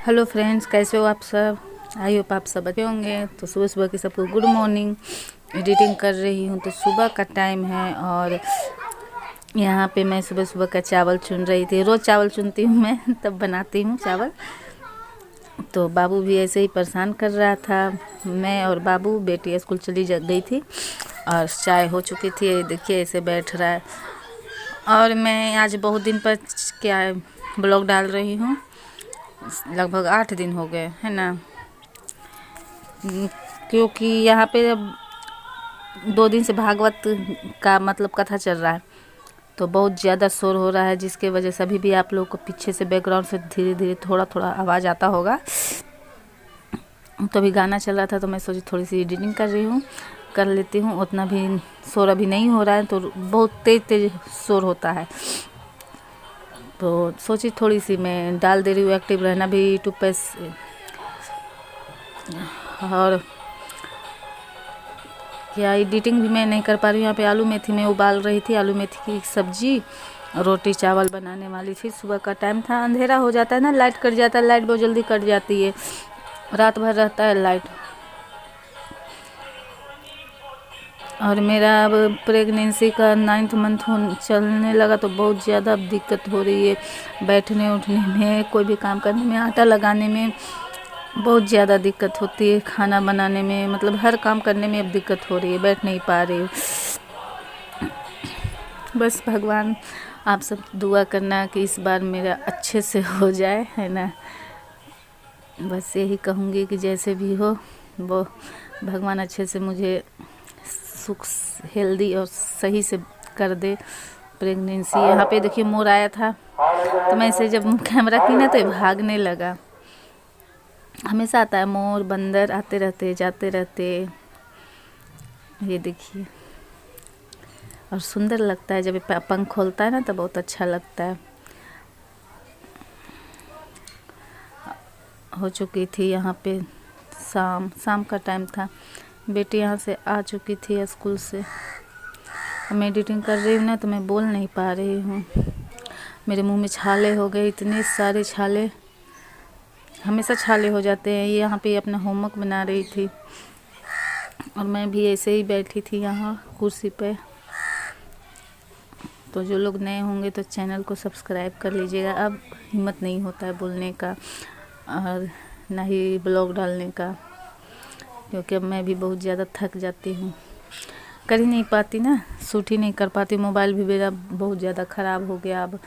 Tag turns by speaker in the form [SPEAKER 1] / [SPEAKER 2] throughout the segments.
[SPEAKER 1] Hello friends, कैसे हो आप सब। आई होप आप सब अच्छे होंगे। तो सुबह सुबह की सबको गुड मॉर्निंग। एडिटिंग कर रही हूँ तो सुबह का टाइम है और यहाँ पे मैं सुबह सुबह का चावल चुन रही थी। रोज़ चावल चुनती हूँ मैं, तब बनाती हूँ चावल। तो बाबू भी ऐसे ही परेशान कर रहा था। मैं और बाबू, बेटी स्कूल चली गई थी और चाय हो चुकी थी। देखिए ऐसे बैठ रहा है। और मैं आज बहुत दिन पर क्या ब्लॉग डाल रही हूँ। लगभग 8 दिन हो गए है ना, क्योंकि यहाँ पे अब 2 दिन से भागवत का मतलब कथा चल रहा है, तो बहुत ज़्यादा शोर हो रहा है, जिसके वजह से अभी भी आप लोगों को पीछे से बैकग्राउंड से धीरे धीरे थोड़ा थोड़ा आवाज़ आता होगा। तो अभी गाना चल रहा था तो मैं सोची थोड़ी सी एडिटिंग कर लेती हूँ। उतना भी शोर अभी नहीं हो रहा है, तो बहुत तेज़ तेज़ शोर होता है। तो सोची थोड़ी सी मैं डाल दे रही हूँ। एक्टिव रहना भी यूट्यूब पे। और क्या एडिटिंग भी मैं नहीं कर पा रही हूँ। यहाँ पे आलू मेथी में उबाल रही थी, आलू मेथी की सब्जी, रोटी चावल बनाने वाली थी। सुबह का टाइम था, अंधेरा हो जाता है ना, लाइट कट जाता है। लाइट बहुत जल्दी कट जाती है, रात भर रहता है लाइट। और मेरा अब प्रेगनेंसी का 9th मंथ चलने लगा, तो बहुत ज़्यादा अब दिक्कत हो रही है बैठने उठने में, कोई भी काम करने में, आटा लगाने में बहुत ज़्यादा दिक्कत होती है, खाना बनाने में, मतलब हर काम करने में अब दिक्कत हो रही है, बैठ नहीं पा रही हूँ। बस भगवान आप सब दुआ करना कि इस बार मेरा अच्छे से हो जाए, है ना। बस यही कहूँगी कि जैसे भी हो वो भगवान अच्छे से मुझे सुख हेल्दी और सही से कर दे प्रेगनेंसी। यहाँ पे देखिए मोर आया था, तो मैं इसे जब कैमरा की ना तो ये भागने लगा। हमेशा आता है मोर, बंदर आते रहते जाते रहते, ये देखिए। और सुंदर लगता है जब ये पंख खोलता है ना, तो बहुत अच्छा लगता है। हो चुकी थी यहाँ पे शाम का टाइम था। बेटी यहाँ से आ चुकी थी स्कूल से। मैं एडिटिंग कर रही हूँ ना, तो मैं बोल नहीं पा रही हूँ। मेरे मुंह में छाले हो गए, इतने सारे छाले, हमेशा छाले हो जाते हैं। ये यहाँ पे अपना होमवर्क बना रही थी और मैं भी ऐसे ही बैठी थी यहाँ कुर्सी पे। तो जो लोग नए होंगे तो चैनल को सब्सक्राइब कर लीजिएगा। अब हिम्मत नहीं होता है बोलने का और ना ही ब्लॉग डालने का, क्योंकि अब मैं भी बहुत ज़्यादा थक जाती हूँ, कर ही नहीं पाती ना, शूट ही नहीं कर पाती। मोबाइल भी मेरा बहुत ज़्यादा ख़राब हो गया अब।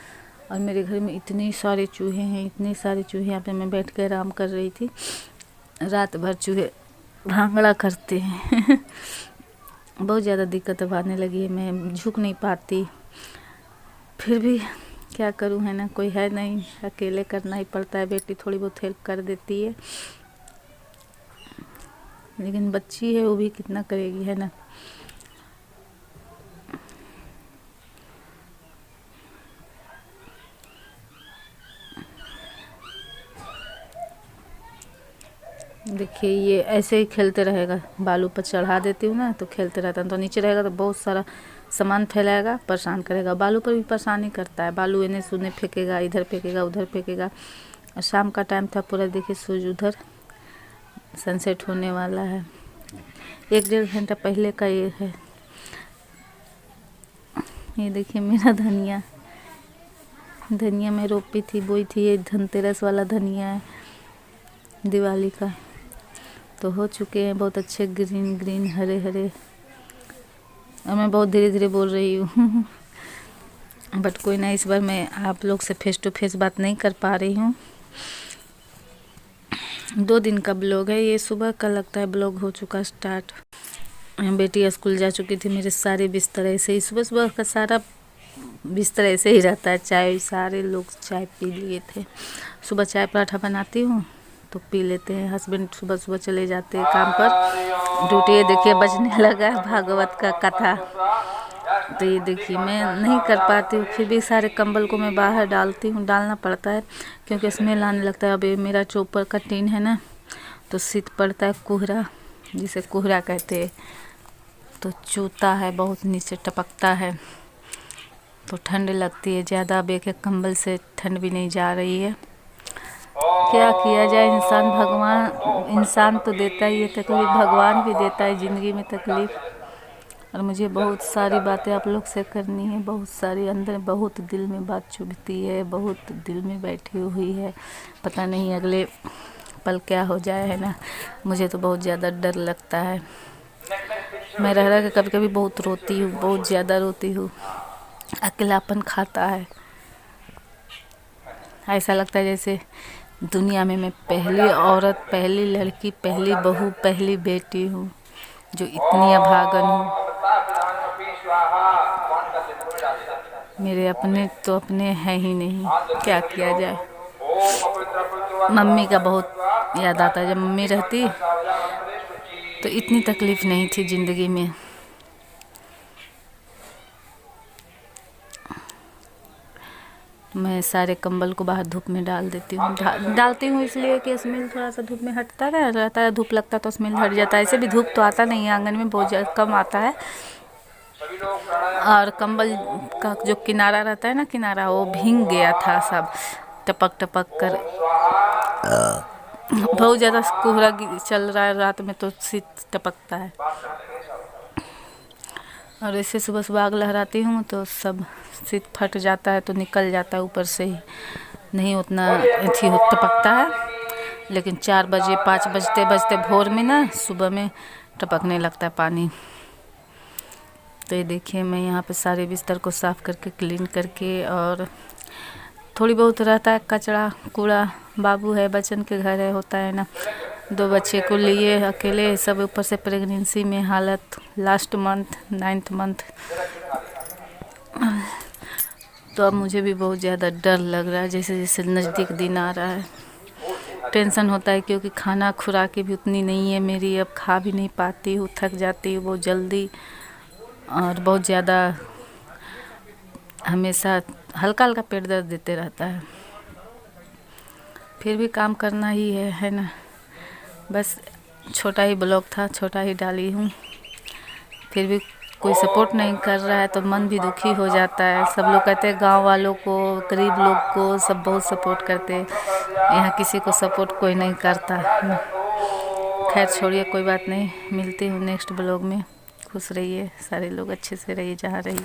[SPEAKER 1] और मेरे घर में इतने सारे चूहे हैं, इतने सारे चूहे। यहाँ पे मैं बैठ कर आराम कर रही थी, रात भर चूहे भांगड़ा करते हैं। बहुत ज़्यादा दिक्कत अब आने लगी है, मैं झुक नहीं पाती। फिर भी क्या करूँ, है ना, कोई है नहीं, अकेले करना ही पड़ता है। बेटी थोड़ी बहुत हेल्प कर देती है, लेकिन बच्ची है, वो भी कितना करेगी, है ना। देखिए ये ऐसे ही खेलते रहेगा, बालू पर चढ़ा देती हूँ ना तो खेलते रहता है। तो नीचे रहेगा तो बहुत सारा सामान फैलाएगा, परेशान करेगा। बालू पर भी परेशानी करता है, बालू इन्हें सुने फेंकेगा, इधर फेंकेगा, उधर फेंकेगा। और शाम का टाइम था, पूरा देखिए सूरज उधर सनसेट होने वाला है। 1-1.5 घंटा पहले का ये है। ये देखिए मेरा धनिया मैं रोपी थी, बोई थी। ये धनतेरस वाला धनिया है, दिवाली का। तो हो चुके हैं बहुत अच्छे, ग्रीन ग्रीन हरे हरे। और मैं बहुत धीरे धीरे बोल रही हूँ। बट कोई ना, इस बार मैं आप लोग से फेस टू फेस बात नहीं कर पा रही हूँ। 2 दिन का ब्लॉग है ये, सुबह का लगता है ब्लॉग हो चुका स्टार्ट। बेटी स्कूल जा चुकी थी। मेरे सारे बिस्तर ऐसे ही, सुबह सुबह का सारा बिस्तर ऐसे ही रहता है। चाय, सारे लोग चाय पी लिए थे। सुबह चाय पराठा बनाती हूँ तो पी लेते हैं। हस्बैंड सुबह सुबह चले जाते हैं काम पर ड्यूटी। ये देखिए बजने लगा है भागवत का कथा। तो ये देखिए मैं नहीं कर पाती हूँ, फिर भी सारे कंबल को मैं बाहर डालती हूँ, डालना पड़ता है क्योंकि स्मेल आने लगता है। अभी मेरा चौपर का टीन है ना, तो शीत पड़ता है, कोहरा जिसे कोहरा कहते हैं, तो चूता है बहुत, नीचे टपकता है, तो ठंड लगती है ज़्यादा। अब एक कंबल से ठंड भी नहीं जा रही है। क्या किया जाए, इंसान तो देता ही है तकलीफ़, भगवान भी देता है ज़िंदगी में तकलीफ़। और मुझे बहुत सारी बातें आप लोग से करनी है, बहुत सारी अंदर बहुत दिल में बात चुभती है, बहुत दिल में बैठी हुई है। पता नहीं अगले पल क्या हो जाए, है ना। मुझे तो बहुत ज़्यादा डर लगता है। मैं रह के कभी कभी बहुत रोती हूँ, बहुत ज़्यादा रोती हूँ। अकेलापन खाता है, ऐसा लगता है जैसे दुनिया में मैं पहली औरत, पहली लड़की, पहली बहू, पहली बेटी हूँ जो इतनी अभागन हूँ। मेरे अपने तो अपने हैं ही नहीं, क्या किया जाए। मम्मी का बहुत याद आता है। जब मम्मी रहती तो इतनी तकलीफ़ नहीं थी ज़िंदगी में। मैं सारे कंबल को बाहर धूप में डाल देती हूँ। डालती हूँ इसलिए कि स्मेल थोड़ा सा धूप में हटता रहता है, धूप लगता तो स्मेल हट जाता है। ऐसे भी धूप तो आता नहीं है, आंगन में बहुत कम आता है। और कंबल का जो किनारा रहता है ना, किनारा वो भीग गया था सब, टपक टपक कर। बहुत ज़्यादा कोहरा चल रहा है रात में तो शीत टपकता है। और ऐसे सुबह सुबह आग लहराती हूँ तो सब शीत फट जाता है, तो निकल जाता है ऊपर से ही, नहीं उतना अथी हो टपकता है। लेकिन 4 बजे 5 बजते बजते भोर में ना, सुबह में टपकने लगता है पानी। तो ये देखिए, मैं यहाँ पे सारे बिस्तर को साफ़ करके क्लीन करके, और थोड़ी बहुत रहता है कचरा कूड़ा, बाबू है, बच्चन के घर है, होता है ना। 2 बच्चे को लिए अकेले, सब ऊपर से प्रेगनेंसी में हालत, लास्ट मंथ 9th मंथ। तो अब मुझे भी बहुत ज़्यादा डर लग रहा है, जैसे जैसे नज़दीक दिन आ रहा है। टेंशन होता है क्योंकि खाना खुराकी भी उतनी नहीं है मेरी, अब खा भी नहीं पाती हूँ, थक जाती हूँ बहुत जल्दी। और बहुत ज़्यादा हमेशा हल्का हल्का पेट दर्द देते रहता है। फिर भी काम करना ही है ना। बस छोटा ही ब्लॉग था, छोटा ही डाली हूँ। फिर भी कोई सपोर्ट नहीं कर रहा है तो मन भी दुखी हो जाता है। सब लोग कहते हैं, गांव वालों को, गरीब लोग को सब बहुत सपोर्ट करते हैं, यहाँ किसी को सपोर्ट कोई नहीं करता। खैर छोड़िए, कोई बात नहीं, मिलती हूँ नेक्स्ट ब्लॉग में। खुश रहिए, सारे लोग अच्छे से रहिए जहाँ रहिए।